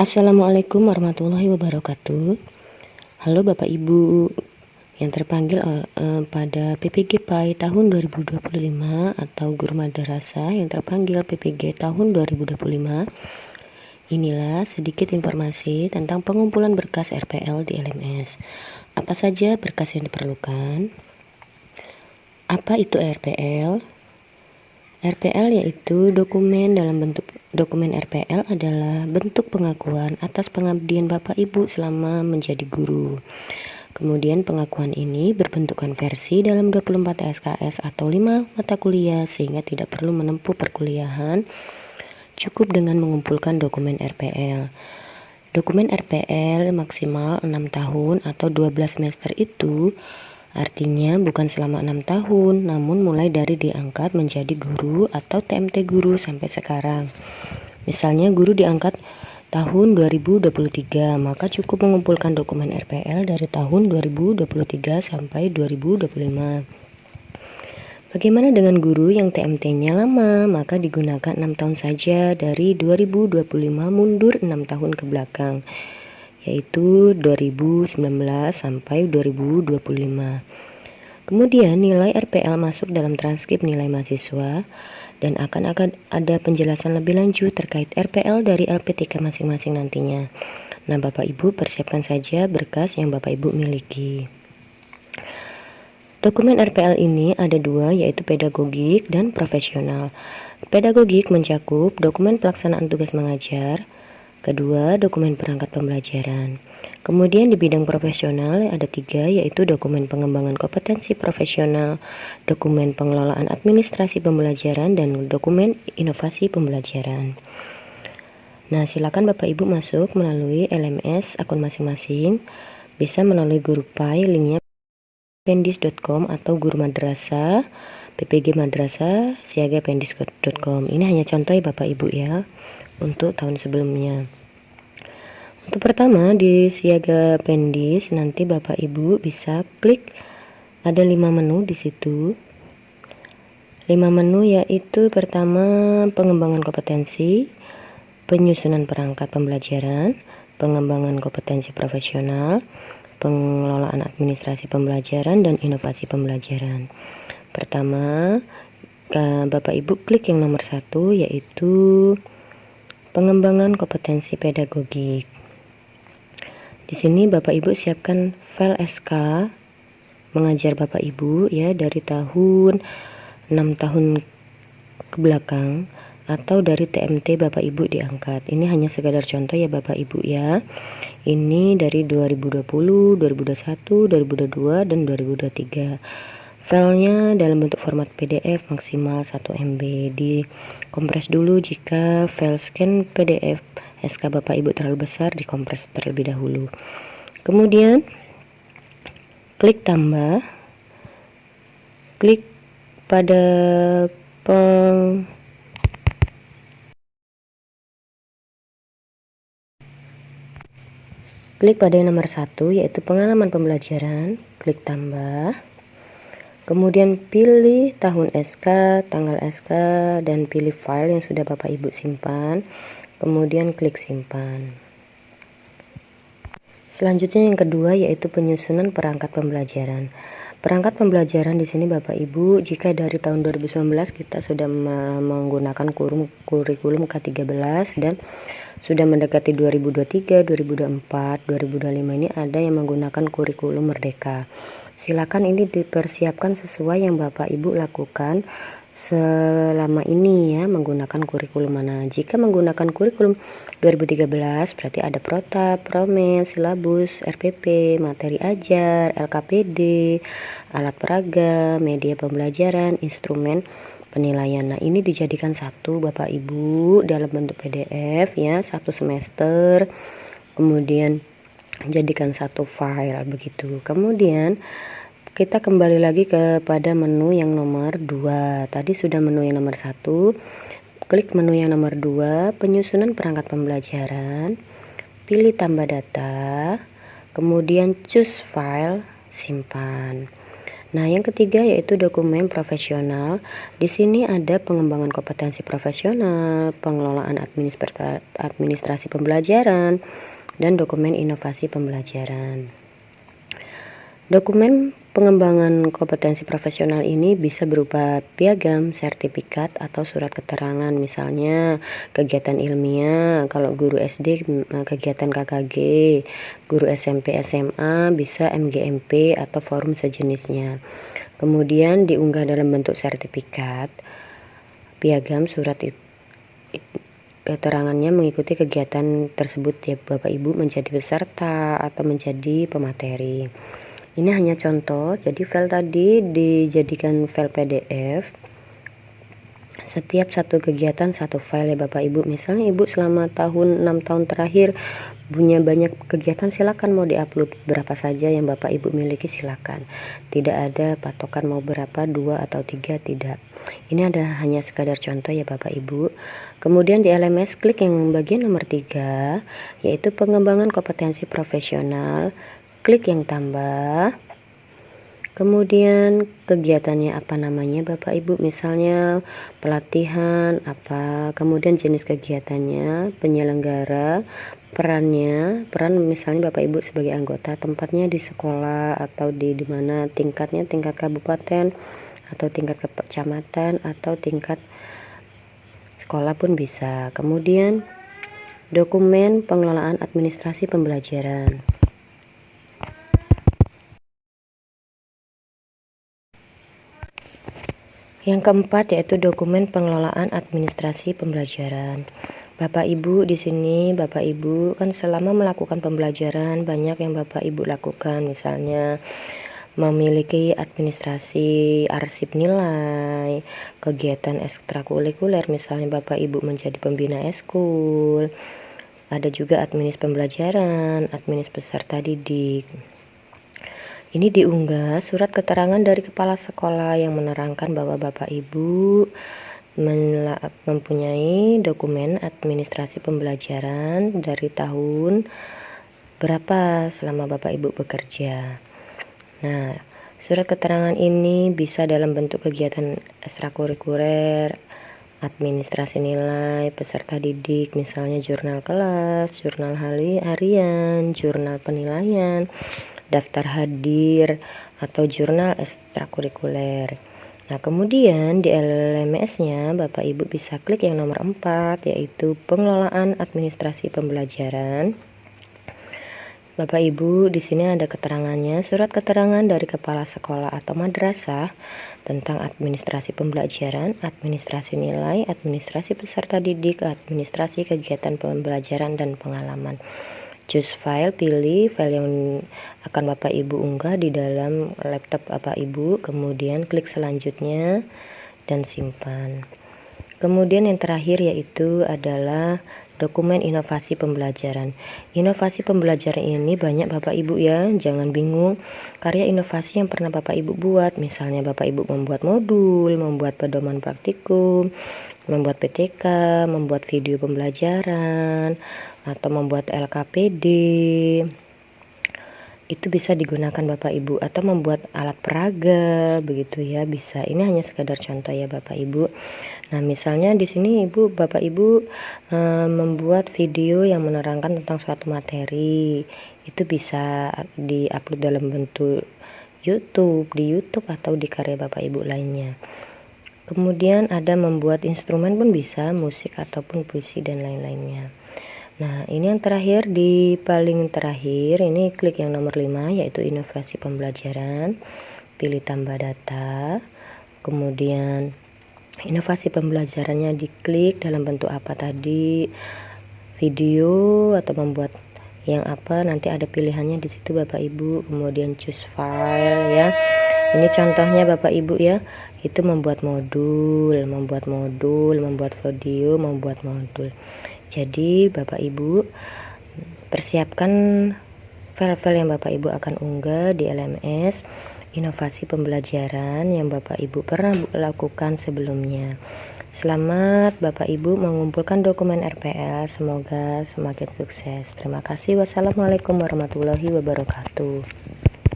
Assalamualaikum warahmatullahi wabarakatuh. Halo Bapak Ibu yang terpanggil pada PPG PAI tahun 2025 atau Guru Madrasah yang terpanggil PPG tahun 2025. Inilah sedikit informasi tentang pengumpulan berkas RPL di LMS. Apa saja berkas yang diperlukan? Apa itu RPL? RPL yaitu dokumen RPL adalah bentuk pengakuan atas pengabdian Bapak Ibu selama menjadi guru. Kemudian pengakuan ini berbentuk konversi dalam 24 SKS atau 5 mata kuliah sehingga tidak perlu menempuh perkuliahan, cukup dengan mengumpulkan dokumen RPL. Dokumen RPL maksimal 6 tahun atau 12 semester itu artinya bukan selama 6 tahun, namun mulai dari diangkat menjadi guru atau TMT guru sampai sekarang. Misalnya guru diangkat tahun 2023, maka cukup mengumpulkan dokumen RPL dari tahun 2023 sampai 2025. Bagaimana dengan guru yang TMT-nya lama? Maka digunakan 6 tahun saja dari 2025 mundur 6 tahun ke belakang, yaitu 2019 sampai 2025. Kemudian nilai RPL masuk dalam transkrip nilai mahasiswa dan akan ada penjelasan lebih lanjut terkait RPL dari LPTK masing-masing nantinya. Nah, Bapak Ibu persiapkan saja berkas yang Bapak Ibu miliki. Dokumen RPL ini ada dua, yaitu pedagogik dan profesional. Pedagogik mencakup dokumen pelaksanaan tugas mengajar. Kedua, dokumen perangkat pembelajaran. Kemudian di bidang profesional ada 3, yaitu dokumen pengembangan kompetensi profesional, dokumen pengelolaan administrasi pembelajaran, dan dokumen inovasi pembelajaran. Nah, silakan Bapak Ibu masuk melalui LMS akun masing-masing, bisa melalui grup PAI, linknya pendis.com atau Guru Madrasah, PPG Madrasah, siagapendis.com. Ini hanya contoh ya Bapak Ibu ya, untuk tahun sebelumnya. Untuk pertama di Siaga Pendis nanti Bapak Ibu bisa klik ada 5 menu di situ. 5 menu yaitu pertama pengembangan kompetensi, penyusunan perangkat pembelajaran, pengembangan kompetensi profesional, pengelolaan administrasi pembelajaran, dan inovasi pembelajaran. Pertama, Bapak Ibu klik yang nomor 1 yaitu pengembangan kompetensi pedagogik. Di sini Bapak Ibu siapkan file SK mengajar Bapak Ibu ya dari tahun 6 tahun ke belakang atau dari TMT Bapak Ibu diangkat. Ini hanya sekadar contoh ya Bapak Ibu ya. Ini dari 2020, 2021, 2022 dan 2023. Filenya dalam bentuk format PDF maksimal 1 MB. Dikompres dulu jika file scan PDF SK Bapak Ibu terlalu besar, dikompres terlebih dahulu. Kemudian klik tambah, klik pada yang nomor 1 yaitu pengalaman pembelajaran, klik tambah. Kemudian pilih tahun SK, tanggal SK, dan pilih file yang sudah Bapak Ibu simpan. Kemudian klik simpan. Selanjutnya yang kedua yaitu penyusunan perangkat pembelajaran. Perangkat pembelajaran di sini Bapak Ibu, jika dari tahun 2019 kita sudah menggunakan kurikulum K13 dan sudah mendekati 2023, 2024, 2025 ini ada yang menggunakan kurikulum Merdeka. Silakan ini dipersiapkan sesuai yang Bapak Ibu lakukan selama ini ya, menggunakan kurikulum mana. Jika menggunakan kurikulum 2013 berarti ada protap, promen, silabus, RPP, materi ajar, LKPD, alat peraga, media pembelajaran, instrumen penilaian. Nah, ini dijadikan satu Bapak Ibu dalam bentuk PDF ya, 1 semester. Kemudian jadikan satu file begitu. Kemudian kita kembali lagi kepada menu yang nomor 2. Tadi sudah menu yang nomor 1. Klik menu yang nomor 2, penyusunan perangkat pembelajaran. Pilih tambah data. Kemudian choose file, simpan. Nah, yang ketiga yaitu dokumen profesional. Di sini ada pengembangan kompetensi profesional, pengelolaan administrasi pembelajaran, dan dokumen inovasi pembelajaran. Dokumen pengembangan kompetensi profesional ini bisa berupa piagam, sertifikat, atau surat keterangan, misalnya kegiatan ilmiah, kalau guru SD kegiatan KKG, guru SMP SMA bisa MGMP atau forum sejenisnya. Kemudian diunggah dalam bentuk sertifikat, piagam, surat keterangannya mengikuti kegiatan tersebut ya Bapak Ibu menjadi peserta atau menjadi pemateri. Ini hanya contoh, jadi file tadi dijadikan file PDF. Setiap satu kegiatan satu file ya Bapak Ibu. Misalnya Ibu selama 6 tahun terakhir punya banyak kegiatan, silakan mau diupload berapa saja yang Bapak Ibu miliki, silakan. Tidak ada patokan mau berapa, 2 atau 3, tidak. Ini hanya sekadar contoh ya Bapak Ibu. Kemudian di LMS klik yang bagian nomor 3 yaitu pengembangan kompetensi profesional. Klik yang tambah. Kemudian kegiatannya apa namanya Bapak Ibu, misalnya pelatihan apa, kemudian jenis kegiatannya, penyelenggara, peran misalnya Bapak Ibu sebagai anggota, tempatnya di sekolah atau di mana, tingkatnya tingkat kabupaten atau tingkat kecamatan atau tingkat sekolah pun bisa. Kemudian dokumen pengelolaan administrasi pembelajaran. Yang keempat yaitu dokumen pengelolaan administrasi pembelajaran. Bapak Ibu di sini, Bapak Ibu kan selama melakukan pembelajaran banyak yang Bapak Ibu lakukan, misalnya memiliki administrasi arsip nilai, kegiatan ekstrakurikuler, misalnya Bapak Ibu menjadi pembina eskul, ada juga adminis pembelajaran, adminis peserta didik. Ini diunggah surat keterangan dari kepala sekolah yang menerangkan bahwa Bapak Ibu mempunyai dokumen administrasi pembelajaran dari tahun berapa selama Bapak Ibu bekerja. Nah, surat keterangan ini bisa dalam bentuk kegiatan ekstrakurikuler, administrasi nilai, peserta didik, misalnya jurnal kelas, jurnal harian, jurnal penilaian, daftar hadir, atau jurnal ekstrakurikuler. Nah, kemudian di LMS-nya Bapak Ibu bisa klik yang nomor 4 yaitu pengelolaan administrasi pembelajaran. Bapak Ibu, di sini ada keterangannya, surat keterangan dari kepala sekolah atau madrasah tentang administrasi pembelajaran, administrasi nilai, administrasi peserta didik, administrasi kegiatan pembelajaran dan pengalaman. Choose file, pilih file yang akan Bapak Ibu unggah di dalam laptop Bapak Ibu, kemudian klik selanjutnya dan simpan. Kemudian yang terakhir yaitu adalah dokumen inovasi pembelajaran. Inovasi pembelajaran ini banyak Bapak Ibu ya, jangan bingung. Karya inovasi yang pernah Bapak Ibu buat, misalnya Bapak Ibu membuat modul, membuat pedoman praktikum, membuat PTK, membuat video pembelajaran, atau membuat LKPD, itu bisa digunakan Bapak Ibu, atau membuat alat peraga begitu ya, bisa. Ini hanya sekadar contoh ya Bapak Ibu. Nah, misalnya di sini Bapak Ibu membuat video yang menerangkan tentang suatu materi, itu bisa diupload dalam bentuk YouTube, di YouTube atau di karya Bapak Ibu lainnya. Kemudian ada membuat instrumen pun bisa, musik ataupun puisi dan lain-lainnya. Nah, ini yang terakhir, di paling terakhir ini klik yang nomor 5 yaitu inovasi pembelajaran, pilih tambah data, kemudian inovasi pembelajarannya diklik dalam bentuk apa tadi, video atau membuat yang apa, nanti ada pilihannya di situ Bapak Ibu, kemudian choose file ya. Ini contohnya Bapak Ibu ya, itu membuat modul, membuat video, membuat modul. Jadi Bapak Ibu persiapkan file-file yang Bapak Ibu akan unggah di LMS inovasi pembelajaran yang Bapak Ibu pernah lakukan sebelumnya. Selamat Bapak Ibu mengumpulkan dokumen RPL, semoga semakin sukses. Terima kasih. Wassalamualaikum warahmatullahi wabarakatuh.